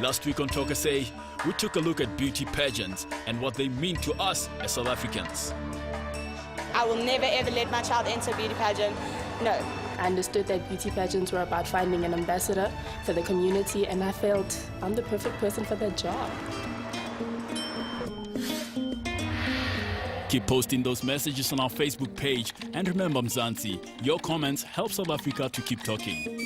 Last week on Talk SA, we took a look at beauty pageants and what they mean to us as South Africans. I will never ever let my child enter a beauty pageant. No. I understood that beauty pageants were about finding an ambassador for the community, and I felt I'm the perfect person for that job. Keep posting those messages on our Facebook page, and remember, Mzansi, your comments help South Africa to keep talking.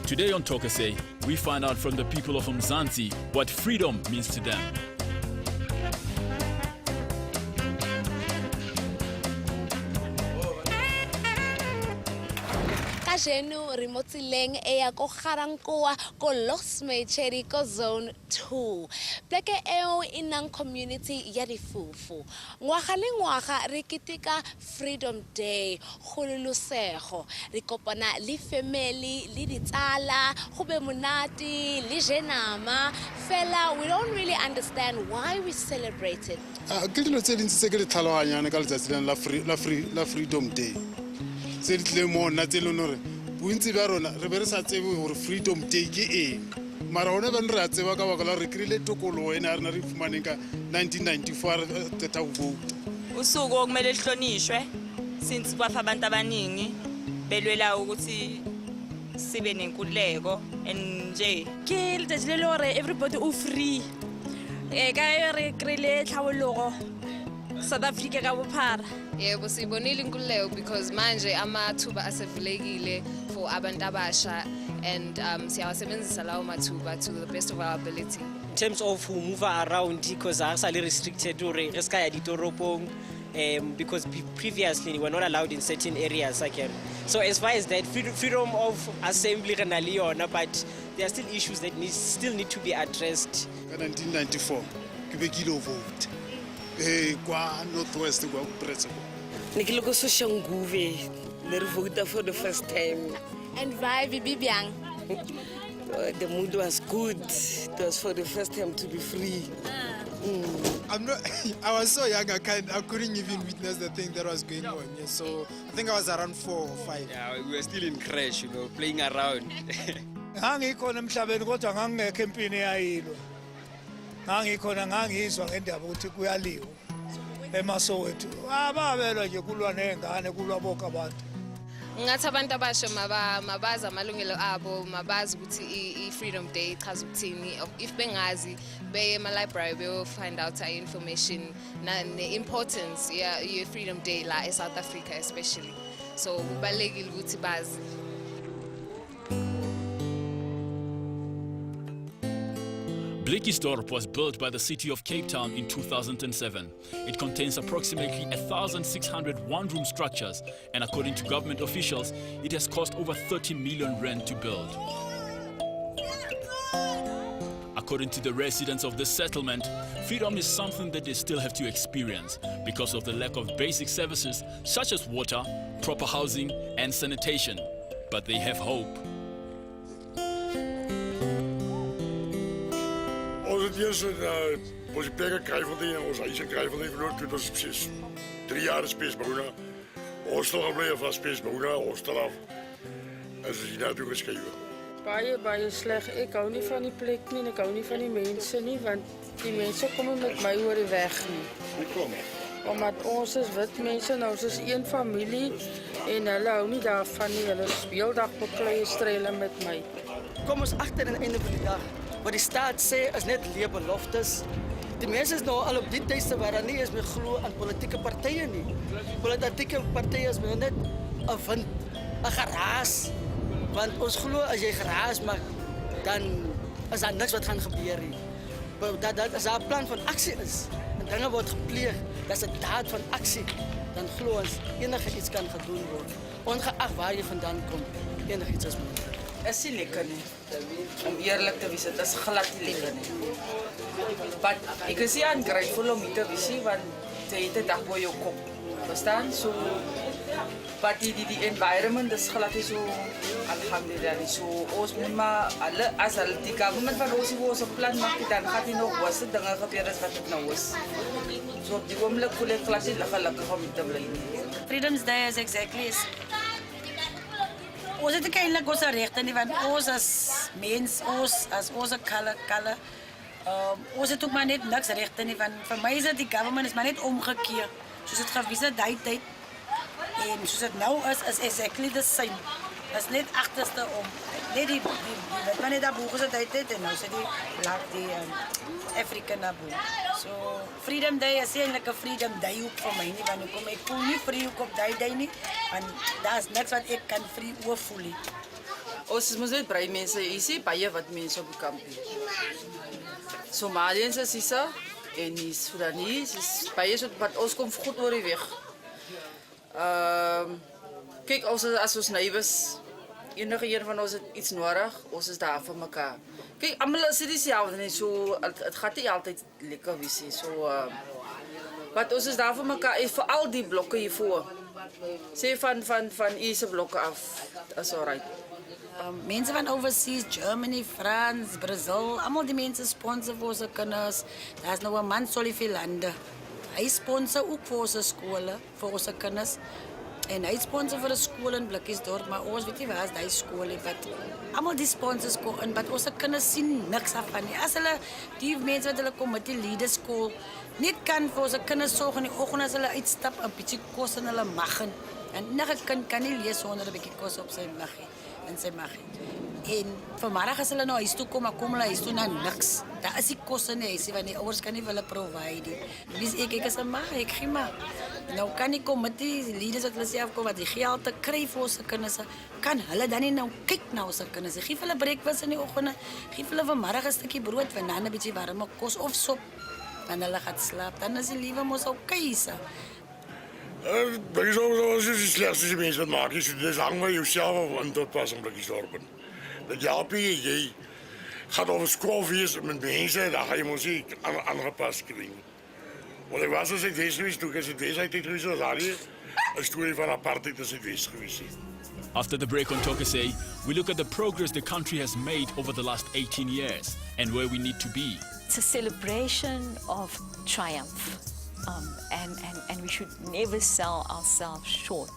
Today on Talk SA, we find out from the people of Mzansi what freedom means to them. Kajeno remotsileng eya ko Garankoa ko Losmecheri ko zone 2. Pleke eo inang community ya difufu. Ngwaga le ngwaga re keteka Freedom Day go lulusego. Re kopana le family le ditsala go be monate le jenama. Fela, we don't really understand why we celebrate it. Ke dilo tse dintsi tse ke di tlhaloganyana ka letsatsi la Freedom Day. Se di tle mo nna tse leng gore bontsi ba rona re be re sa tsebe gore Freedom Day ke eng, mara gone ba re a tseba ka baka la re kry-ile tokologo ene a rena re fumaneng ka 1994 re teta go vouta. Usuku okumele lihlonishwe since kwafa abantu abaningi belwela ukuthi sibe nenkululeko nje ke letsatsi le lore everybody o free ka re kry-ile tlhabologo South Africa ka bophara. Yebo sibonile inkululeko because manje amathuba asevulekile for abantu abasha and siyawasebenzisa lawo mathuba to the best of our ability. In terms of who move around, because are actually restricted to because previously we were not allowed in certain areas again. So as far as that, freedom of assembly, but there are still issues that still need to be addressed. In 1994, ke be ke vote. Kwa Northwest kwa Bretsego. Nikiloko Soshanguve, le voted for the first time. And vibe bibiang. The mood was good. It was for the first time to be free. I was so young, I couldn't even witness the thing that was going on. Yeah, so I think I was around 4 or 5. Yeah, we were still in crash, playing around. Ngangizwa ngendaba ukuthi kuyaliwa eMasoweto ababelwa nje kulwa nengane kulwa bonke abantu. Ngathi abantu abasha mabazi amalungelo abo, mabazi ukuthi i-Freedom Day ichaza ukuthini. If bengazi beye ema-library beyo find out information ne-importance ye-Freedom Day la e-South Africa especially. So kubalulekile ukuthi bazi. Blikkiesdorp was built by the city of Cape Town in 2007. It contains approximately 1,600 one-room structures, and according to government officials, it has cost over 30 million rand to build. According to the residents of the settlement, freedom is something that they still have to experience because of the lack of basic services such as water, proper housing, and sanitation. But they have hope. Ons onze plekken krijgen van die, ons eisen krijgen van die verloren 2006. 3 jaar is Spesbona. Ons toch gebleven van Spesbona, ons toch af. En ze zijn naartoe geschreven. Baie sleg. Ek hou nie van die plek nie en ek hou nie van die mense nie, want die mense kom nie met my oor die weg nie. Hoekom? Omdat ons is wit mense en ons is een familie en hulle hou nie daarvan nie. Hulle speel dagbeklei strele met my. Kom ons agter aan die einde van die dag. Wat die staat sê is net leë beloftes. Die mense is nou al op die tydste waar daar nie is meer glo aan politieke partye nie. Politieke partye is net 'n wind, 'n geraas. Want ons glo as jy geraas maak, dan is daar niks wat gaan gebeur nie. Dat as daar 'n plan van aksie is, en dinge word gepleeg, dat is 'n daad van aksie, dan glo ons enige iets kan gedoen word. Ongeag waar jy vandaan kom, enige iets is moontlik. Is nie lekker nie. Om eerlik te wees, dit is glad nie lekker nie. But ek is ungrateful om te wees, want jy het 'n dag bo jou kop. Verstaan? So, but die environment is glad nie so, alhamdulillah, so ons moet maar alle, as hulle die government van ons plan maak, dan gaat die nog worse dinge gebeur as wat het nou is. So op die oomblik voel ek glad nie gelukkig om te bly nie. Freedom's Day is exactly is. Ons het eintlik ons regte nie, want ons as mens, ons as ons color. Ons het ook maar net niks regte nie, want vir my is dit die government is maar net omgekeer. Soos dit gewisse tyd en soos dit nou is exactly the same. Dit is net agterste om. Net die wat maar net daar boeke se tyd en nou sit die African Abu. So Freedom Day is eintlik 'n Freedom Day ook vir my nie, want ek voel nie vrye op daai day nie, want daar's niks wat ek kan vrye oor voel nie. Ons is mos net brei mense, hier is baie wat mense op die kamp het. Somaliërs is hier en die Sudanese is baie so wat ons kom goed oor die weg. Kyk, as ons neighbors, enige een van ons het iets nodig, ons is daar vir mekaar. Kyk, almal is dit dieselfde nie, so het gaan nie altyd lekker wees nie. So wat ons is daar vir mekaar, vir al die blokke hiervoor. Sê van eerste blokke af, is alright. Mense van overseas, Germany, France, Brazil, allemaal die mensen sponsoren voor onze kinders. Daar is nog een man, Solifie Lande. Hij sponsort ook voor onze scholen, voor onze kinders. En hij sponsort voor de school in Blikkiesdorp, maar ons weet niet waar is die school. Allemaal die sponsors komen, maar onze kinders zien niks af van. Als die mensen wat komen met die leaderschool niet kan voor onze kinders zorgen, die ogen als ze uitstappen, een beetje kost in hulle magen. En een kind kan niet lezen zonder een beetje kost op zijn magie. En sy mag. En vanmiddag as hulle nou huis toe kom hulle huis toe na niks. Daar is die kosse nie huis, want die ouers kan nie hulle provide nie. Dis ek is 'n ma, ek gee maar. Nou kan ek kom met die leaders wat hulle self kom wat die geld te kry vir ons kinders. Kan hulle dan nie nou kyk na ons kinders? Gee hulle breakfast in die oggende, gee hulle vanmiddag 'n stukkie brood, want dan 'n bietjie warme kos of sop. Dan hulle gaan slaap. Dan is die lewe mos okay se. Dat is ook de slechtste mensen wat maken. Dus hang maar jezelf aan tot pas om Blikkiesdorp. Dat helpt je. Je gaat over schoolfeest met mensen, dan ga je muziek aangepast krijgen. Want ik was in Zuidwest geweest, toen ik in Zuidwest uit geweest was, had je een story van apartheid in Zuidwest geweest. After the break on Tokesay, we look at the progress the country has made over the last 18 years and where we need to be. It's a celebration of triumph. And we should never sell ourselves short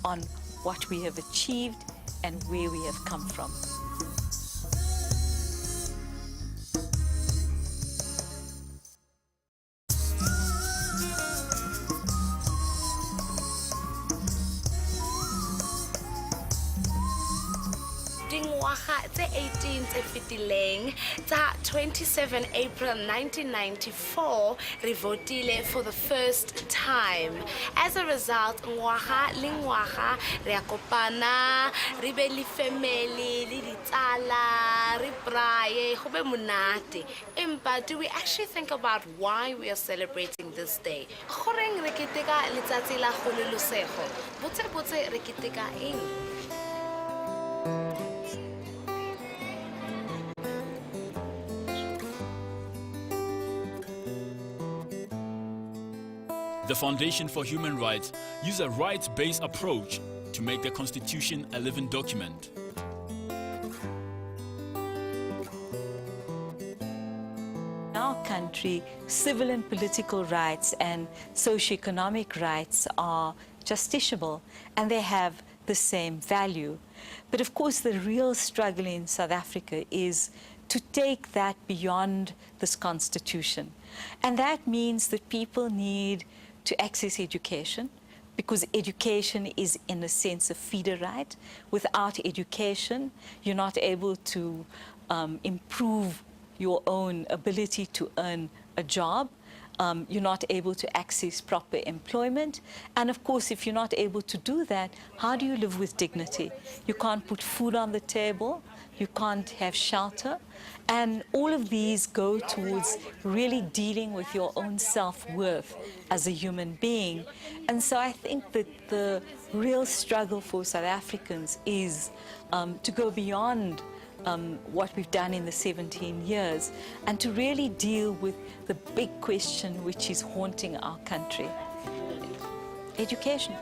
on what we have achieved and where we have come from. Dingwaga tse 18 tse fetileng tsa 27 April 1994 re votile for the first time. As a result, ngwaga le ngwaga re a kopana, re be le family, le ditsala, re braai, go be monate. Empa do we actually think about why we are celebrating this day? Goreng re keteka letsatsi la kgololosego? Botse re keteka eng? The Foundation for Human Rights use a rights-based approach to make the Constitution a living document. In our country, civil and political rights and socio-economic rights are justiciable and they have the same value. But of course, the real struggle in South Africa is to take that beyond this Constitution. And that means that people need to access education, because education is, in a sense, a feeder right. Without education, you're not able to improve your own ability to earn a job. You're not able to access proper employment. And of course, if you're not able to do that, how do you live with dignity? You can't put food on the table. You can't have shelter. And all of these go towards really dealing with your own self-worth as a human being. And so I think that the real struggle for South Africans is to go beyond what we've done in the 17 years and to really deal with the big question which is haunting our country: education.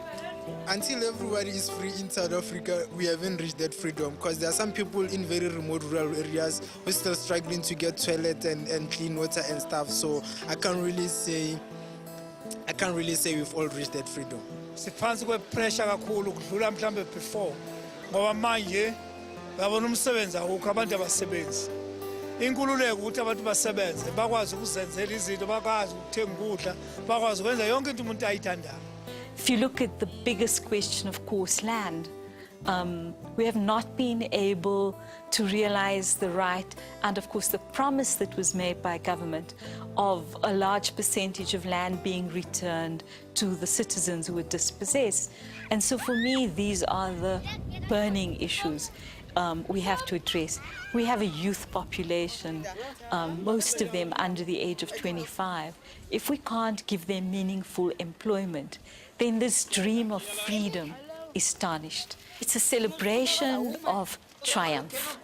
Until everybody is free in South Africa, we haven't reached that freedom, because there are some people in very remote rural areas who are still struggling to get toilet and clean water and stuff. So I can't really say can't really say we've all reached that freedom. Siphansi kwepressure kakhulu kudlula mhlambe before ngoba manje ngabona umsebenzi awukho abantu abasebenzi. Inkululeko ukuthi abantu basebenze bakwazi ukuzenzela izinto bakwazi ukuthenga ukudla bakwazi ukwenza yonke into umuntu ayithandayo. If you look at the biggest question, of course, land, we have not been able to realize the right and, of course, the promise that was made by government of a large percentage of land being returned to the citizens who were dispossessed. And so for me, these are the burning issues we have to address. We have a youth population, most of them under the age of 25. If we can't give them meaningful employment, then this dream of freedom is tarnished. It's a celebration of triumph,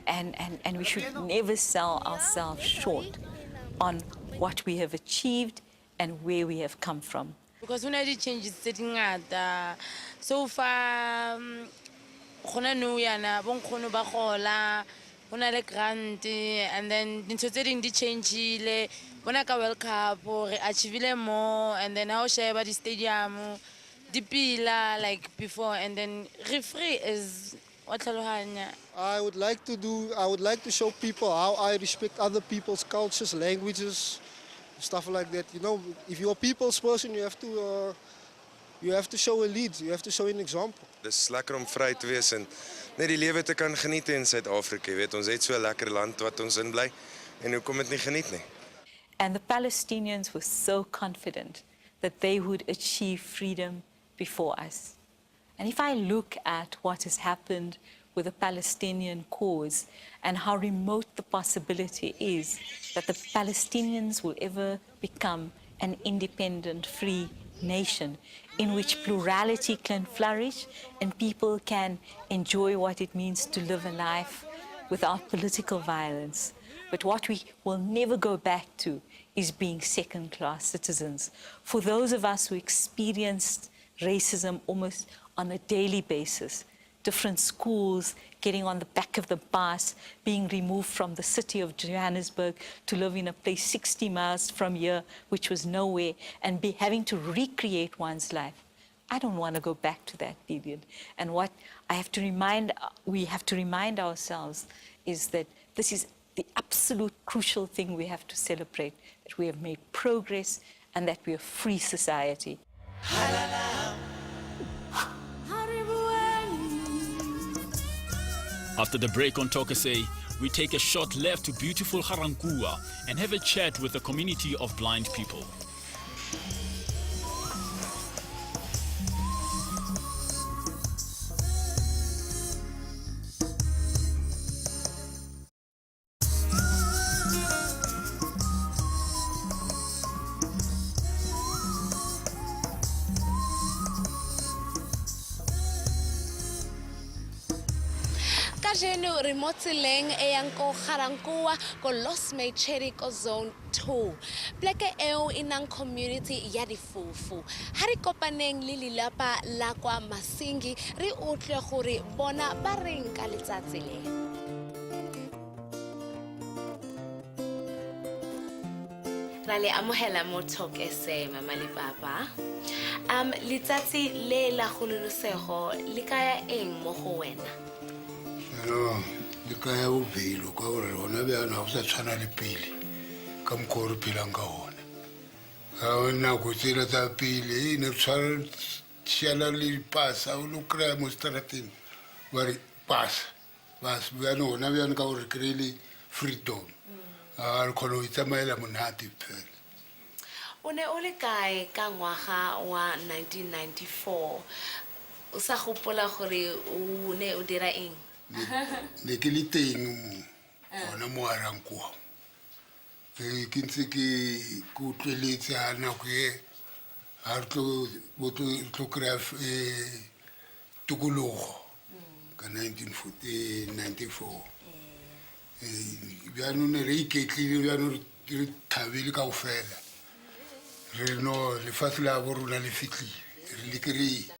and we should never sell ourselves short on what we have achieved and where we have come from. Because when I change setting at so far, khona no yana bon khono ba gola bona le grant and then dintho tse ding di changeile bona ka World Cup re achievile more and then how share ba di stadium di pila like before and then re free is watlalohanya. I would like to show people how I respect other people's cultures, languages, stuff like that. You know, if you're a people's person, you have to show a lead, you have to show an example. Dis lekker om vry te wees en net die lewe te kan geniet in Suid-Afrika. Jy weet, ons het so 'n lekker land wat ons in bly en hoekom dit nie geniet nie. And the Palestinians were so confident that they would achieve freedom before us. And if I look at what has happened with the Palestinian cause and how remote the possibility is that the Palestinians will ever become an independent, free nation in which plurality can flourish and people can enjoy what it means to live a life without political violence. But what we will never go back to is being second-class citizens. For those of us who experienced racism almost on a daily basis, different schools, getting on the back of the bus, being removed from the city of Johannesburg to live in a place 60 miles from here, which was nowhere, and having to recreate one's life. I don't want to go back to that period. And what we have to remind ourselves is that this is the absolute crucial thing we have to celebrate, that we have made progress and that we are a free society. After the break on Tokase, we take a short left to beautiful Garankuwa and have a chat with a community of blind people. Kajeno remote leng eyanko Garankuwa ko Los Mecheri ko zone 2. Pleke eo inang community ya difufu. Hari kopaneng li lilapa la kwa Masingi ri utlwe gore bona ba reng ka letsatsi le. Rale amohela mo Tokase mama le papa. Letsatsi le la kgololosego le kaya eng mo go wena? No, le kaya o velo ka gore rona bja na go sa tshwana le pele ka mokgwa re phelang ka one. Ga nako tsela tsa pele ne re tshwara šiala le dipasa o lo kry-a mo strateng ba re pasa bas bjane gona bjane ka gore kry-ile freedom a re kgona go itsamaela monate fela. O ne o le kae ka ngwaga wa 1994 o sa gopola gore o ne o dira eng? Ne ke le teng gona mo Garankuwa ke ntse ke utlweletse ga nako e ga re tlo kry-a tokologo ka 1994 bjano ne re iketlile bjano re thabile ka go fela re no lefatshe la bo rona le fitlhile re le kry-ile.